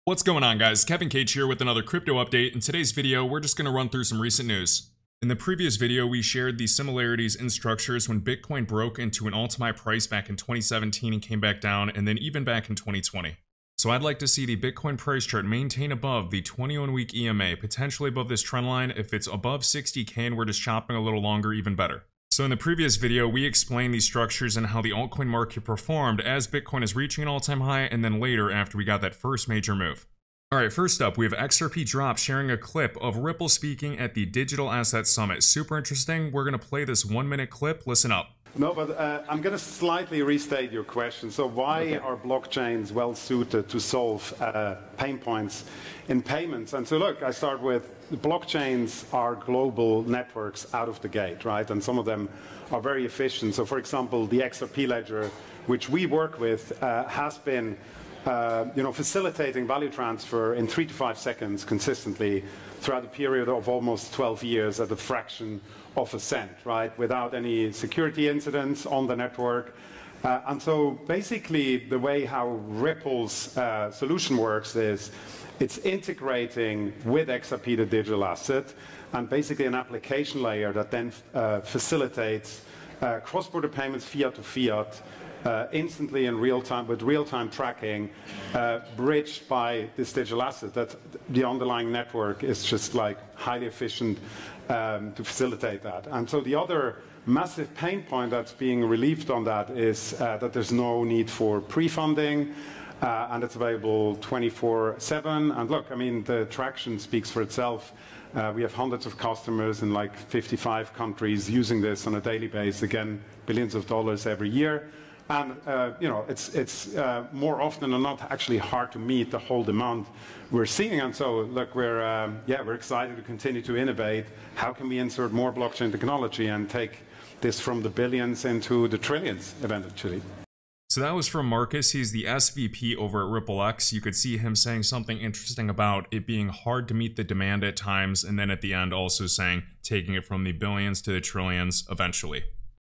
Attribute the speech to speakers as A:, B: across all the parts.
A: What's going on, guys? KEVINCAGE here with another crypto update. In today's video, we're just going to run through some recent news. In the previous video, we shared the similarities in structures when Bitcoin broke into an all-time high price back in 2017 and came back down, and then even back in 2020. So I'd like to see the Bitcoin price chart maintain above the 21-week EMA, potentially above this trend line. If it's above 60K and we're just chopping a little longer, even better. So in the previous video, we explained these structures and how the altcoin market performed as Bitcoin is reaching an all-time high, and then later after we got that first major move. Alright, first up, we have XRP Drop sharing a clip of Ripple speaking at the Digital Asset Summit. Super interesting. We're going to play this 1-minute clip. Listen up.
B: No, but I'm going to slightly restate your question. So why are blockchains well suited to solve pain points in payments? And so look, I start with blockchains are global networks out of the gate, right? And some of them are very efficient. So for example, the XRP ledger, which we work with, has been facilitating value transfer in 3 to 5 seconds consistently throughout a period of almost 12 years at a fraction of a cent, right? Without any security incidents on the network. And so basically the way how Ripple's solution works is it's integrating with XRP, the digital asset, and basically an application layer that then facilitates cross-border payments fiat to fiat instantly in real time with real-time tracking bridged by this digital asset. That the underlying network is just like highly efficient to facilitate that. And so the other massive pain point that's being relieved on that is that there's no need for pre-funding and it's available 24/7. And look, I mean, the traction speaks for itself. We have hundreds of customers in like 55 countries using this on a daily basis, again, billions of dollars every year. And it's more often than not actually hard to meet the whole demand we're seeing. And so, look, we're excited to continue to innovate. How can we insert more blockchain technology and take this from the billions into the trillions eventually?
A: So that was from Marcus. He's the SVP over at RippleX. You could see him saying something interesting about it being hard to meet the demand at times, and then at the end also saying taking it from the billions to the trillions eventually.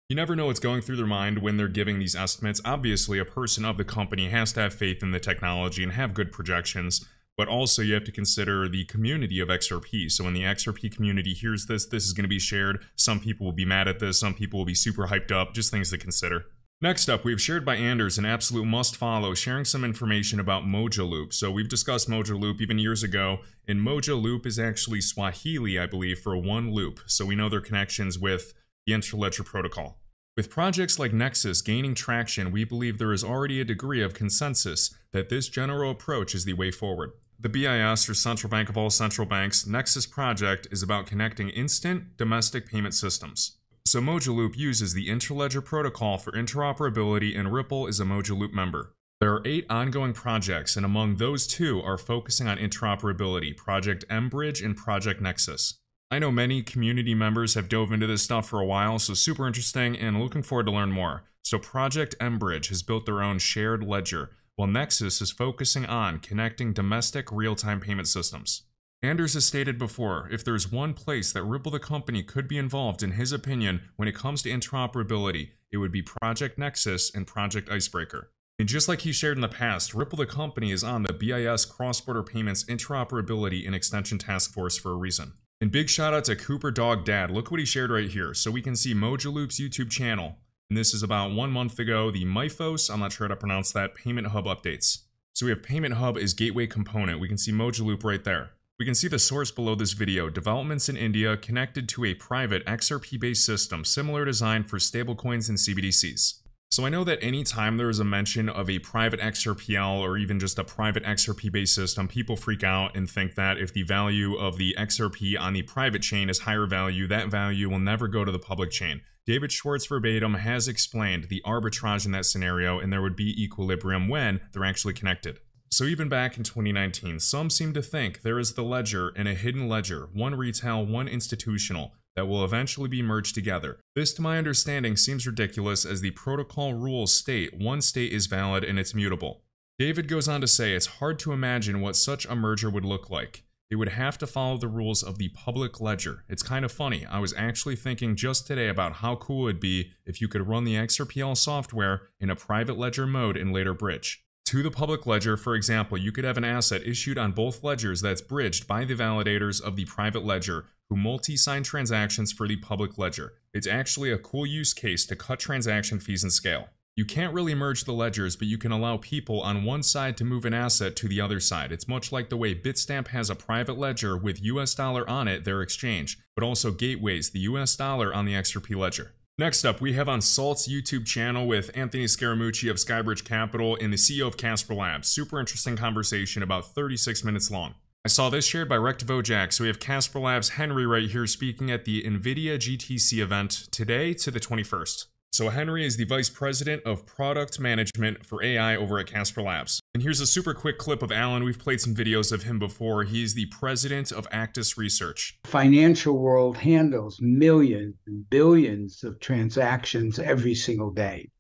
A: You never know what's going through their mind when they're giving these estimates. Obviously, a person of the company has to have faith in the technology and have good projections, but also you have to consider the community of XRP. So when the XRP community hears this, this is going to be shared. Some people will be mad at this. Some people will be super hyped up. Just things to consider. Next up, we've shared by Anders, an absolute must follow, sharing some information about Mojo Loop. So we've discussed Mojo Loop even years ago, and Mojo Loop is actually Swahili, I believe, for one loop. So we know their connections with the Interledger protocol. With projects like Nexus gaining traction, we believe there is already a degree of consensus that this general approach is the way forward. The BIS, or Central Bank of all central banks, Nexus project is about connecting instant domestic payment systems. So Mojo Loop uses the Interledger protocol for interoperability, and Ripple is a Mojo Loop member. There are 8 ongoing projects, and among those 2 are focusing on interoperability, Project mBridge and Project Nexus. I know many community members have dove into this stuff for a while, so super interesting and looking forward to learn more. So Project mBridge has built their own shared ledger, while Nexus is focusing on connecting domestic real-time payment systems. Anders has stated before, if there's one place that Ripple the company could be involved in his opinion when it comes to interoperability, it would be Project Nexus and Project Icebreaker. And just like he shared in the past, Ripple the company is on the BIS Cross-Border Payments Interoperability and Extension Task Force for a reason. And big shout out to Cooper Dog Dad. Look what he shared right here. So we can see Mojo Loop's YouTube channel. And this is about 1 month ago, the Myphos, I'm not sure how to pronounce that, Payment Hub updates. So we have Payment Hub as gateway component. We can see Mojo Loop right there. We can see the source below this video, developments in India connected to a private XRP-based system, similar design for stablecoins and CBDCs. So I know that anytime there is a mention of a private XRPL or even just a private XRP-based system, people freak out and think that if the value of the XRP on the private chain is higher value, that value will never go to the public chain. David Schwartz verbatim has explained the arbitrage in that scenario, and there would be equilibrium when they're actually connected. So even back in 2019, some seem to think there is the ledger and a hidden ledger, one retail, one institutional, that will eventually be merged together. This, to my understanding, seems ridiculous as the protocol rules state one state is valid and it's mutable. David goes on to say it's hard to imagine what such a merger would look like. It would have to follow the rules of the public ledger. It's kind of funny, I was actually thinking just today about how cool it would be if you could run the XRPL software in a private ledger mode and later bridge. to the public ledger. For example, you could have an asset issued on both ledgers that's bridged by the validators of the private ledger who multi-sign transactions for the public ledger. It's actually a cool use case to cut transaction fees and scale. You can't really merge the ledgers, but you can allow people on one side to move an asset to the other side. It's much like the way Bitstamp has a private ledger with US dollar on it, their exchange, but also gateways the US dollar on the XRP ledger. Next up, we have on Salt's YouTube channel with Anthony Scaramucci of Skybridge Capital and the CEO of Casper Labs. Super interesting conversation, about 36 minutes long. I saw this shared by Rect2Vojak, so we have Casper Labs' Henry right here speaking at the NVIDIA GTC event today to the 21st. So Henry is the Vice President of Product Management for AI over at Casper Labs. And here's a super quick clip of Alan. We've played some videos of him before. He's the President of Actis Research.
C: Financial world handles millions and billions of transactions every single day.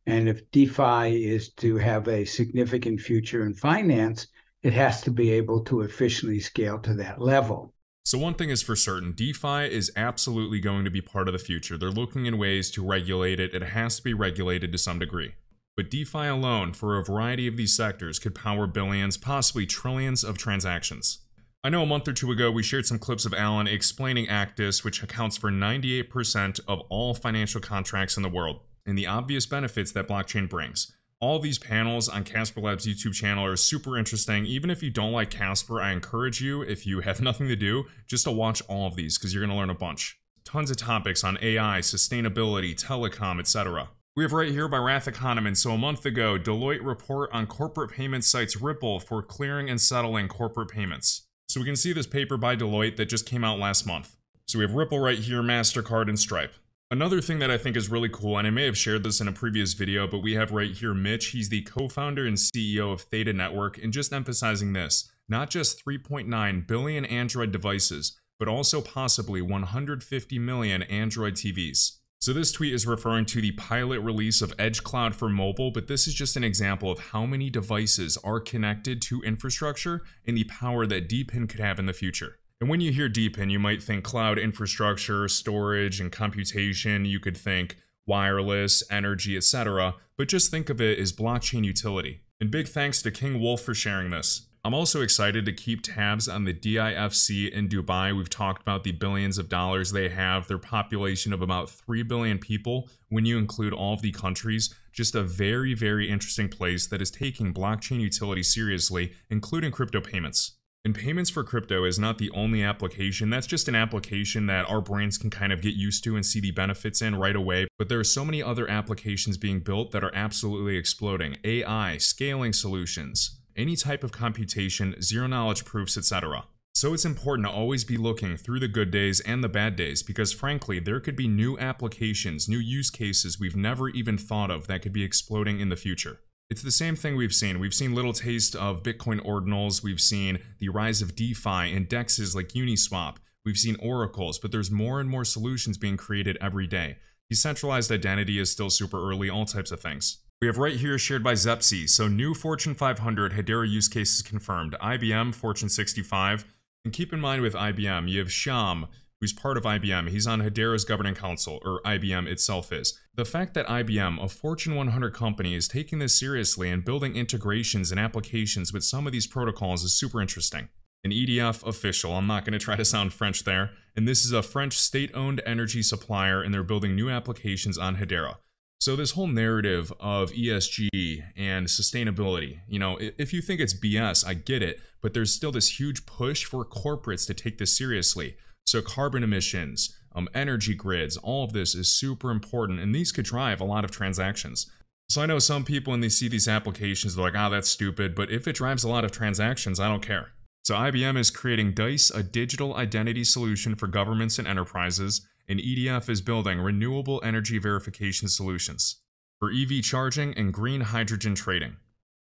C: And if DeFi is to have a significant future in finance, it has to be able to efficiently scale to that level.
A: So one thing is for certain, DeFi is absolutely going to be part of the future. They're looking in ways to regulate it. It has to be regulated to some degree. But DeFi alone, for a variety of these sectors, could power billions, possibly trillions of transactions. I know a month or two ago we shared some clips of Alan explaining Actis, which accounts for 98% of all financial contracts in the world, and the obvious benefits that blockchain brings. All these panels on Casper Labs' YouTube channel are super interesting. Even if you don't like Casper, I encourage you, if you have nothing to do, just to watch all of these because you're going to learn a bunch. Tons of topics on AI, sustainability, telecom, etc. We have right here by Rathik Haneman. So a month ago, Deloitte report on corporate payment sites Ripple for clearing and settling corporate payments. So we can see this paper by Deloitte that just came out last month. So we have Ripple right here, MasterCard, and Stripe. Another thing that I think is really cool, and I may have shared this in a previous video, but we have right here Mitch. He's the co-founder and CEO of Theta Network, and just emphasizing this, not just 3.9 billion Android devices, but also possibly 150 million Android TVs. So this tweet is referring to the pilot release of Edge Cloud for mobile, but this is just an example of how many devices are connected to infrastructure and the power that DePIN could have in the future. And when you hear DePIN, you might think cloud infrastructure, storage, and computation. You could think wireless, energy, etc. But just think of it as blockchain utility. And big thanks to King Wolf for sharing this. I'm also excited to keep tabs on the DIFC in Dubai. We've talked about the billions of dollars they have, their population of about 3 billion people when you include all of the countries. Just a very, very interesting place that is taking blockchain utility seriously, including crypto payments. And payments for crypto is not the only application. That's just an application that our brains can kind of get used to and see the benefits in right away. But there are so many other applications being built that are absolutely exploding. AI, scaling solutions, any type of computation, zero knowledge proofs, etc. So it's important to always be looking through the good days and the bad days because frankly, there could be new applications, new use cases we've never even thought of that could be exploding in the future. It's the same thing we've seen. We've seen little taste of Bitcoin ordinals. We've seen the rise of DeFi and DEXs like Uniswap. We've seen oracles, but there's more and more solutions being created every day. Decentralized identity is still super early, all types of things. We have right here shared by Zepsi. So new Fortune 500 Hedera use cases confirmed. IBM, Fortune 65. And keep in mind with IBM, you have Shyam, who's part of IBM. He's on Hedera's governing council, or IBM itself is. The fact that IBM, a Fortune 100 company, is taking this seriously and building integrations and applications with some of these protocols is super interesting. An EDF official, I'm not going to try to sound French there, and this is a French state-owned energy supplier and they're building new applications on Hedera. So this whole narrative of ESG and sustainability, you know, if you think it's BS, I get it, but there's still this huge push for corporates to take this seriously. So carbon emissions, energy grids, all of this is super important, and these could drive a lot of transactions. So I know some people when they see these applications, they're like, ah, that's stupid, but if it drives a lot of transactions, I don't care. So IBM is creating DICE, a digital identity solution for governments and enterprises, and EDF is building renewable energy verification solutions for EV charging and green hydrogen trading.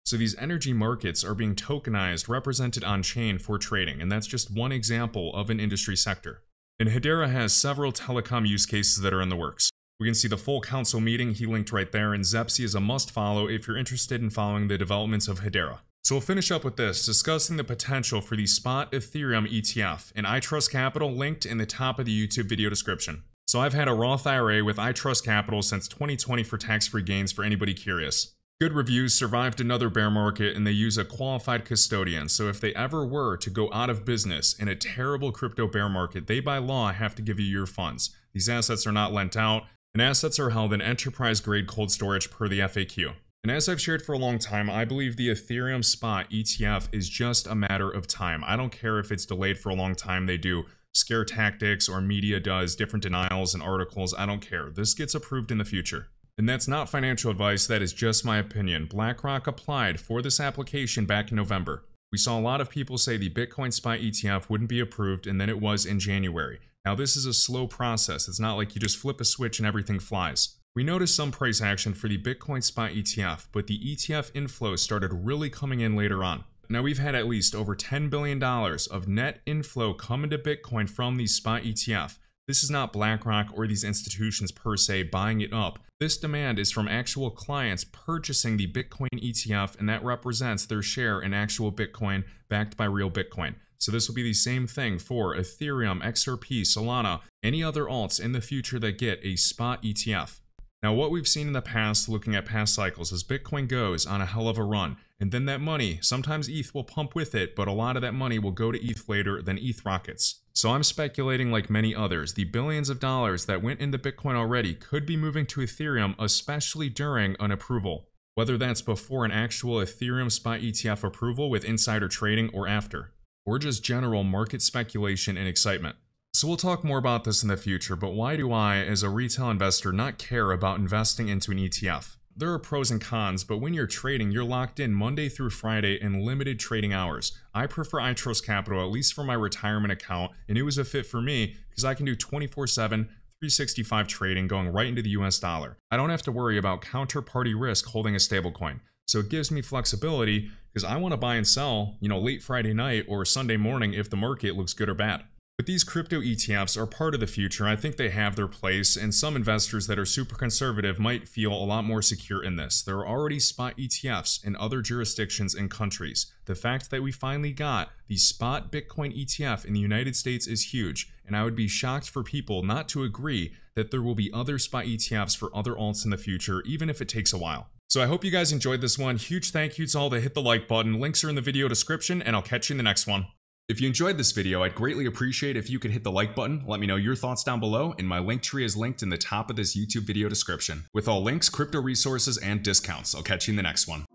A: So these energy markets are being tokenized, represented on-chain for trading, and that's just one example of an industry sector. And Hedera has several telecom use cases that are in the works. We can see the full council meeting, he linked right there, and Zepsi is a must-follow if you're interested in following the developments of Hedera. So we'll finish up with this, discussing the potential for the spot Ethereum ETF, and iTrustCapital linked in the top of the YouTube video description. So I've had a Roth IRA with iTrustCapital since 2020 for tax-free gains for anybody curious. Good Reviews survived another bear market and they use a qualified custodian, so if they ever were to go out of business in a terrible crypto bear market, they by law have to give you your funds. These assets are not lent out, and assets are held in enterprise-grade cold storage per the FAQ. And as I've shared for a long time, I believe the Ethereum spot ETF is just a matter of time. I don't care if it's delayed for a long time, they do scare tactics or media does different denials and articles, I don't care. This gets approved in the future. And that's not financial advice, that is just my opinion. BlackRock applied for this application back in November. We saw a lot of people say the Bitcoin spot ETF wouldn't be approved, and then it was in January. Now this is a slow process, it's not like you just flip a switch and everything flies. We noticed some price action for the Bitcoin spot ETF, but the ETF inflow started really coming in later on. Now we've had at least over $10 billion of net inflow come into Bitcoin from the spot ETF. This is not BlackRock or these institutions per se buying it up. This demand is from actual clients purchasing the Bitcoin ETF, and that represents their share in actual Bitcoin backed by real Bitcoin. So this will be the same thing for Ethereum, XRP, Solana, any other alts in the future that get a spot ETF. Now what we've seen in the past, looking at past cycles, is Bitcoin goes on a hell of a run, and then that money, sometimes ETH will pump with it, but a lot of that money will go to ETH later, then ETH rockets. So I'm speculating, like many others, the billions of dollars that went into Bitcoin already could be moving to Ethereum, especially during an approval. Whether that's before an actual Ethereum spot ETF approval with insider trading or after, or just general market speculation and excitement. So we'll talk more about this in the future, but why do I, as a retail investor, not care about investing into an ETF? There are pros and cons, but when you're trading, you're locked in Monday through Friday in limited trading hours. I prefer iTrustCapital, at least for my retirement account, and it was a fit for me because I can do 24/7, 365 trading going right into the US dollar. I don't have to worry about counterparty risk holding a stablecoin. So it gives me flexibility because I want to buy and sell, late Friday night or Sunday morning if the market looks good or bad. But these crypto ETFs are part of the future. I think they have their place, and some investors that are super conservative might feel a lot more secure in this. There are already spot ETFs in other jurisdictions and countries. The fact that we finally got the spot Bitcoin ETF in the United States is huge, and I would be shocked for people not to agree that there will be other spot ETFs for other alts in the future, even if it takes a while. So I hope you guys enjoyed this one. Huge thank you to all that hit the like button. Links are in the video description, and I'll catch you in the next one. If you enjoyed this video, I'd greatly appreciate if you could hit the like button, let me know your thoughts down below, and my link tree is linked in the top of this YouTube video description, with all links, crypto resources, and discounts. I'll catch you in the next one.